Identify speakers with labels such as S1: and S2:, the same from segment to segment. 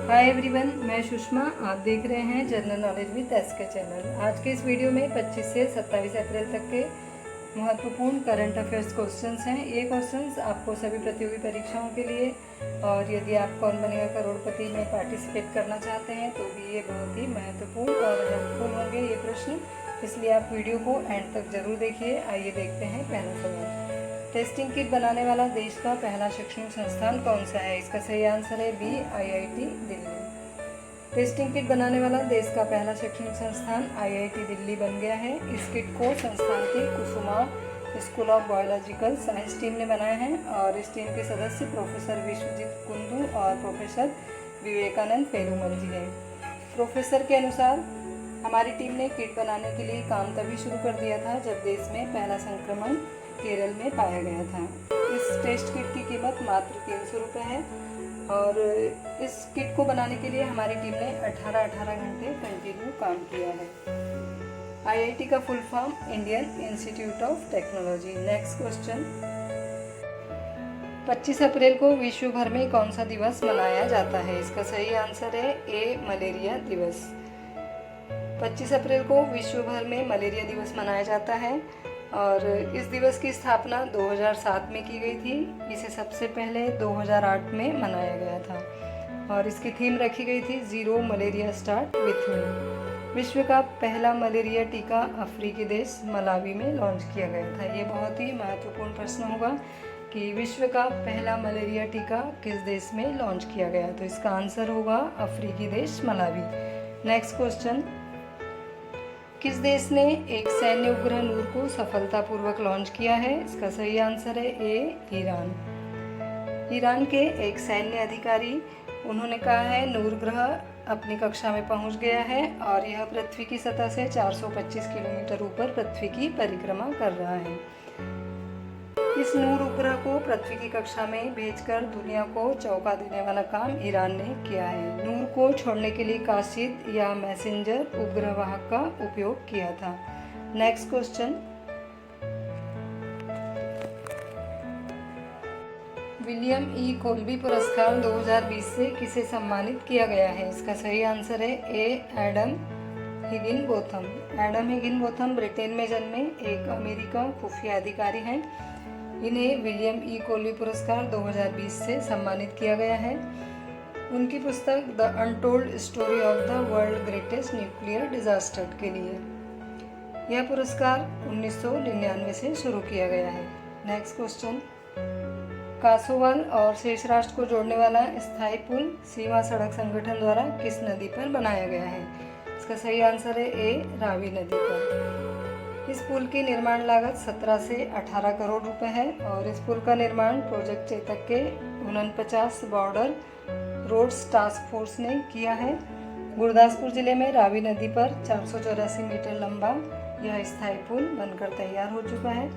S1: Hi everyone, मैं सुषमा। आप देख रहे हैं general knowledge with SK channel. आज के इस वीडियो में 25 से 27 अप्रैल तक के महत्वपूर्ण करंट अफेयर्स क्वेश्चंस हैं। ये क्वेश्चंस आपको सभी प्रतियोगी परीक्षाओं के लिए और यदि आप कौन बनेगा करोड़पति में पार्टिसिपेट करना चाहते हैं तो भी ये बहुत ही महत्वपूर्ण और हेल्पफुल होंगे ये प्रश्न, इसलिए आप वीडियो को एंड तक जरूर देखिए। आइए देखते हैं पहला सवाल। टेस्टिंग किट बनाने वाला देश का पहला शैक्षणिक संस्थान कौन सा है? इसका सही आंसर है B, IIT Delhi. Testing kit बनाने वाला देश का पहला शैक्षणिक संस्थान IIT दिल्ली बन गया है। इस किट को संस्थान की Kusuma school of biological science team ने बनाया है और इस टीम के सदस्य प्रोफेसर विश्वजीत कुंदू और प्रोफेसर विवेकानंद पेरुमल जी हैं। प्रोफेसर के अनुसार हमारी टीम ने किट बनाने के लिए काम तभी शुरू कर दिया था जब देश में पहला संक्रमण केरल में पाया गया था। इस टेस्ट किट की कीमत मात्र 300 रुपये है और इस किट को बनाने के लिए हमारी टीम ने 18 घंटे कंटिन्यू काम किया है। IIT का full form Indian institute of technology. Next question. 25 अप्रैल को विश्व भर में कौन सा दिवस मनाया जाता है? इसका सही आंसर है ए, मलेरिया दिवस। 25 अप्रैल को विश्व भर में मलेरिया दिवस मनाया जाता है और इस दिवस की स्थापना 2007 में की गई थी। इसे सबसे पहले 2008 में मनाया गया था और इसकी थीम रखी गई थी zero malaria start with me. विश्व का पहला मलेरिया टीका अफ्रीकी देश मलावी में लॉन्च किया गया था। ये बहुत ही महत्वपूर्ण प्रश्न होगा कि विश्व का पहला मलेरिया टीका किस देश में लॉन्च किया गया, तो इसका आंसर होगा अफ्रीकी देश मलावी। Next question. किस देश ने एक सैन्य उपग्रह नूर को सफलतापूर्वक लॉन्च किया है? इसका सही आंसर है ए, ईरान। ईरान के एक सैन्य अधिकारी उन्होंने कहा है नूर ग्रह अपनी कक्षा में पहुंच गया है और यह पृथ्वी की सतह से 425 किलोमीटर ऊपर पृथ्वी की परिक्रमा कर रहा है। इस नूर उपग्रह को पृथ्वी की कक्षा में भेजकर दुनिया को चौंका देने वाला काम ईरान ने किया है। नूर को छोड़ने के लिए काशिद या मैसेंजर उपग्रह वाहक का उपयोग किया था। Next question. विलियम ई कोल्बी पुरस्कार 2020 से किसे सम्मानित किया गया है? इसका सही आंसर है ए, एडम हिगिनबोथम। एडम हिगिनबोथम ब्रिटेन में जन्मे एक अमेरिका खुफिया अधिकारी हैं। इन्हें विलियम ई कोल्बी पुरस्कार 2020 से सम्मानित किया गया है उनकी पुस्तक the untold story of the world greatest nuclear disaster के लिए। यह पुरस्कार 1999 से शुरू किया गया है। Next question. कासोवाल और शेष राष्ट्र को जोड़ने वाला स्थायी पुल सीमा सड़क संगठन द्वारा किस नदी पर बनाया गया है? इसका सही आंसर है ए, रावी नदी पर। इस पुल की निर्माण लागत 17 से 18 करोड़ रुपए है और इस पुल का निर्माण प्रोजेक्ट चेतक के 49 बॉर्डर रोड्स टास्क फोर्स ने किया है। गुरदासपुर जिले में रावी नदी पर 484 मीटर लंबा यह स्थायी पुल बनकर तैयार हो चुका है।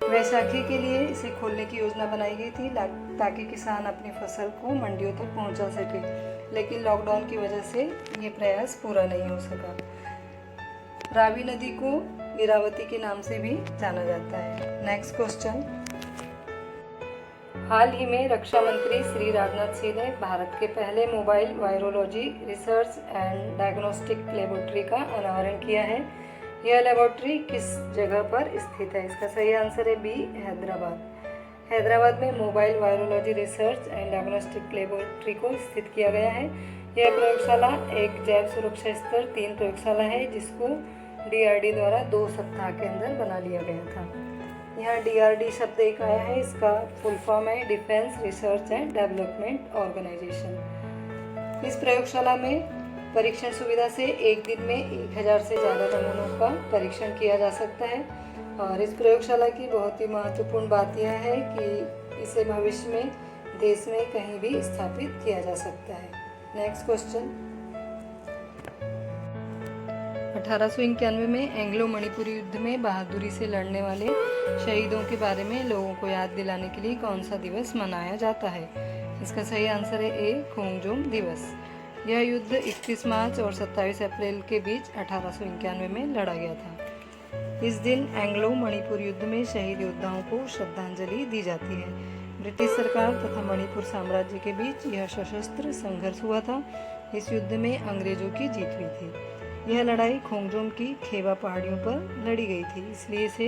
S1: वैशाखी के लिए इसे खोलने की योजना बनाई गई थी ताकि किसान अपनी फसल को मंडियों तक पहुंचा सके, लेकिन लॉकडाउन की वजह से ये प्रयास पूरा नहीं हो सका। रावी नदी को वीरावती के नाम से भी जाना जाता है। Next question. हाल ही में रक्षा मंत्री श्री राजनाथ सिंह ने भारत के पहले mobile virology research and diagnostic laboratory का अनावरण किया है। यह लेबोरेटरी किस जगह पर स्थित है? इसका सही आंसर है बी, हैदराबाद। हैदराबाद में mobile virology research and diagnostic laboratory को स्थित किया गया है। यह प्रयोगशाला एक जैव सुरक्षा स्तर 3 प्रयोगशाला है जिसको DRD द्वारा 2 सप्ताह के अंदर बना लिया गया था। यहाँ DRD शब्द एक आया है, इसका फुल फॉर्म है defence research and development organisation. इस प्रयोगशाला में परीक्षण सुविधा से एक दिन में 1000 से ज़्यादा नमूनों का परीक्षण किया जा सकता है और इस प्रयोगशाला की बहुत ही महत्वपूर्ण बात यह है कि इसे भविष्य में देश में कहीं भी स्थापित किया जा सकता है। Next question. 1891 में एंग्लो मणिपुरी युद्ध में बहादुरी से लड़ने वाले शहीदों के बारे में लोगों को याद दिलाने के लिए कौन सा दिवस मनाया जाता है? इसका सही आंसर है ए, खोंगजोम दिवस। यह युद्ध 31 मार्च और 27 अप्रैल के बीच 1891 में लड़ा गया था। इस दिन एंग्लो मणिपुर युद्ध में शहीद योद्धाओं को श्रद्धांजलि दी जाती है। ब्रिटिश सरकार तथा मणिपुर साम्राज्य के बीच यह सशस्त्र संघर्ष हुआ था। इस युद्ध में अंग्रेजों की जीत हुई थी। यह लड़ाई खोंगजोम की खेवा पहाड़ियों पर लड़ी गई थी, इसलिए इसे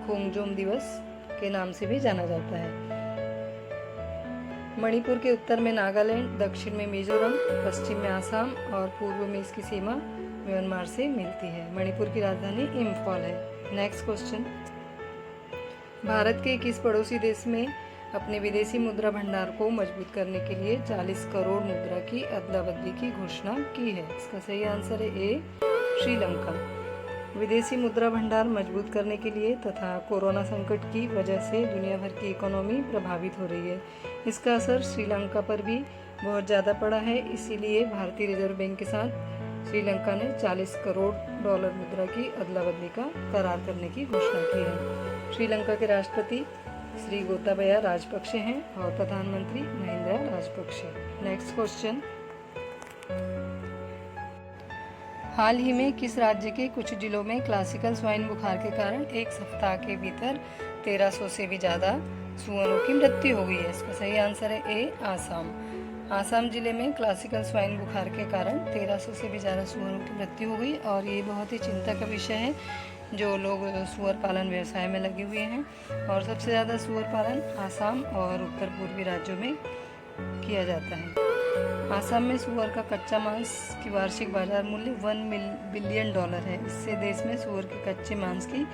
S1: खोंगजोम दिवस के नाम से भी जाना जाता है। मणिपुर के उत्तर में नागालैंड, दक्षिण में मिजोरम, पश्चिम में आसाम और पूर्व में इसकी सीमा म्यांमार से मिलती है। मणिपुर की राजधानी इम्फॉल है। नेक्स्ट क्वेश्चन, भारत के किस पड़ोसी देश में अपने विदेशी मुद्रा भंडार को मजबूत करने के लिए 40 करोड़ मुद्रा की अदला बदली की घोषणा की है? इसका सही आंसर है ए, श्रीलंका। विदेशी मुद्रा भंडार मजबूत करने के लिए तथा कोरोना संकट की वजह से दुनिया भर की इकोनॉमी प्रभावित हो रही है। इसका असर श्रीलंका पर भी बहुत ज़्यादा पड़ा है, इसीलिए भारतीय रिजर्व बैंक के साथ श्रीलंका ने 40 करोड़ डॉलर मुद्रा की अदला बदली का करार करने की घोषणा की है। श्रीलंका के राष्ट्रपति श्री गोताबया राजपक्षे हैं और प्रधानमंत्री महिंद्रा राजपक्षे। नेक्स्ट क्वेश्चन, हाल ही में किस राज्य के कुछ जिलों में क्लासिकल स्वाइन बुखार के कारण एक सप्ताह के भीतर 1300 से भी ज़्यादा सुअरों की मृत्यु हो गई है? इसका सही आंसर है ए, आसाम। आसाम जिले में क्लासिकल स्वाइन बुखार के कारण 1300 से भी ज़्यादा सुअरों की मृत्यु हो गई और ये बहुत ही चिंता का विषय है जो लोग सुअर पालन व्यवसाय में लगे हुए हैं। और सबसे ज़्यादा सुअर पालन आसाम और उत्तर पूर्वी राज्यों में किया जाता है। आसाम में सुअर का कच्चा मांस की वार्षिक बाजार मूल्य $1 बिलियन है। इससे देश में सुअर के कच्चे मांस की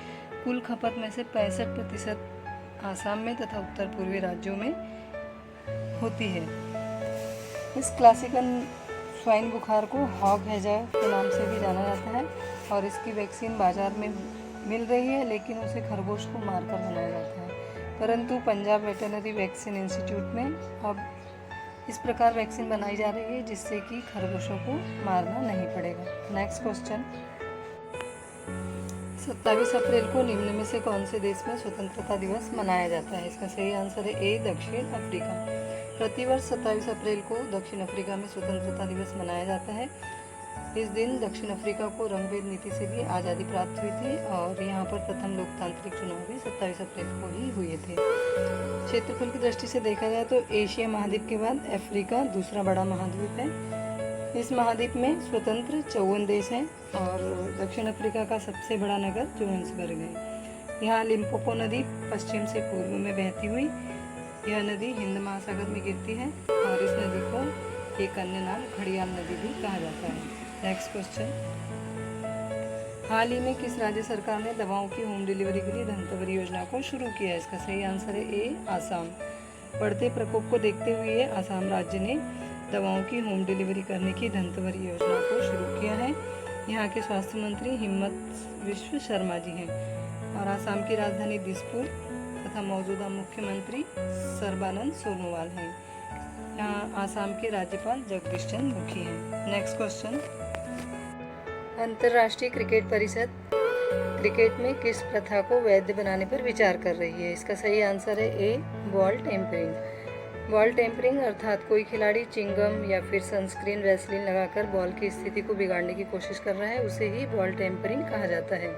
S1: कुल खपत में से 65% आसाम में तथा उत्तर पूर्वी राज्यों में होती है। इस क्लासिकल स्वाइन बुखार को हॉग हैजा के नाम से भी जाना जाता है और इसकी वैक्सीन बाजार में मिल रही है, लेकिन उसे खरगोश को मारकर बनाया जाता है। परंतु पंजाब वेटरनरी वैक्सीन इंस्टीट्यूट में अब इस प्रकार वैक्सीन बनाई जा रही है जिससे कि खरगोशों को मारना नहीं पड़ेगा। नेक्स्ट क्वेश्चन, 27 अप्रैल को निम्न में से कौन से देश में स्वतंत्रता दिवस मनाया जाता है? इसका सही आंसर है ए, दक्षिण अफ्रीका। प्रतिवर्ष 27 अप्रैल को दक्षिण अफ्रीका में स्वतंत्रता दिवस मनाया जाता है। इस दिन दक्षिण अफ्रीका को रंगभेद नीति से भी आज़ादी प्राप्त हुई थी और यहाँ पर प्रथम लोकतांत्रिक चुनाव भी 27 अप्रैल को ही हुए थे। क्षेत्रफल की दृष्टि से देखा जाए तो एशिया महाद्वीप के बाद अफ्रीका दूसरा बड़ा महाद्वीप है। इस महाद्वीप में स्वतंत्र 54 देश हैं और दक्षिण अफ्रीका का सबसे बड़ा नगर जोहान्सबर्ग है। यहाँ लिम्पोपो नदी पश्चिम से पूर्व में बहती हुई यह नदी हिंद महासागर में गिरती है और इस नदी को एक अन्य नाम घड़ियाल नदी भी कहा जाता है। नेक्स्ट क्वेश्चन, हाल ही में किस राज्य सरकार ने दवाओं की होम डिलीवरी के लिए धनतेरस योजना को शुरू किया है? इसका सही आंसर है ए, आसाम। बढ़ते प्रकोप को देखते हुए आसाम राज्य ने दवाओं की होम डिलीवरी करने की धनतेरस योजना को शुरू किया है। यहाँ के स्वास्थ्य मंत्री हिम्मत विश्व शर्मा जी हैं और आसाम की राजधानी दिसपुर तथा मौजूदा मुख्यमंत्री सर्बानंद सोनोवाल हैं। यहाँ आसाम के राज्यपाल जगदीश चंद्र मुखी हैं। नेक्स्ट क्वेश्चन, अंतर्राष्ट्रीय क्रिकेट परिषद क्रिकेट में किस प्रथा को वैध बनाने पर विचार कर रही है? इसका सही आंसर है ए, बॉल टेम्परिंग। बॉल टेम्परिंग अर्थात कोई खिलाड़ी चिंगम या फिर सनस्क्रीन वैसलीन लगाकर बॉल की स्थिति को बिगाड़ने की कोशिश कर रहा है, उसे ही बॉल टेम्परिंग कहा जाता है।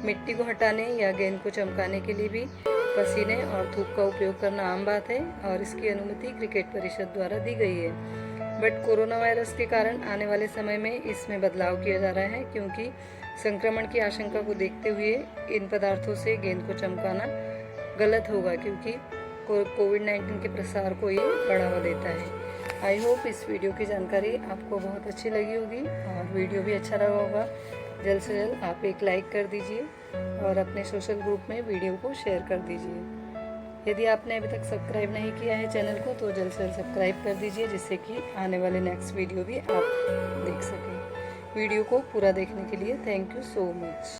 S1: मिट्टी को हटाने या गेंद को चमकाने के लिए भी पसीने और थूक का उपयोग करना आम बात है और इसकी अनुमति क्रिकेट परिषद द्वारा दी गई है। बट कोरोना वायरस के कारण आने वाले समय में इसमें बदलाव किया जा रहा है, क्योंकि संक्रमण की आशंका को देखते हुए इन पदार्थों से गेंद को चमकाना गलत होगा, क्योंकि कोविड-19 के प्रसार को ये बढ़ावा देता है। आई होप इस वीडियो की जानकारी आपको बहुत अच्छी लगी होगी और वीडियो भी अच्छा लगा होगा। जल्द से जल्द आप एक लाइक कर दीजिए और अपने सोशल ग्रुप में वीडियो को शेयर कर दीजिए। यदि आपने अभी तक सब्सक्राइब नहीं किया है चैनल को तो जल्द से जल्द सब्सक्राइब कर दीजिए, जिससे कि आने वाले नेक्स्ट वीडियो भी आप देख सकें। वीडियो को पूरा देखने के लिए थैंक यू सो मच।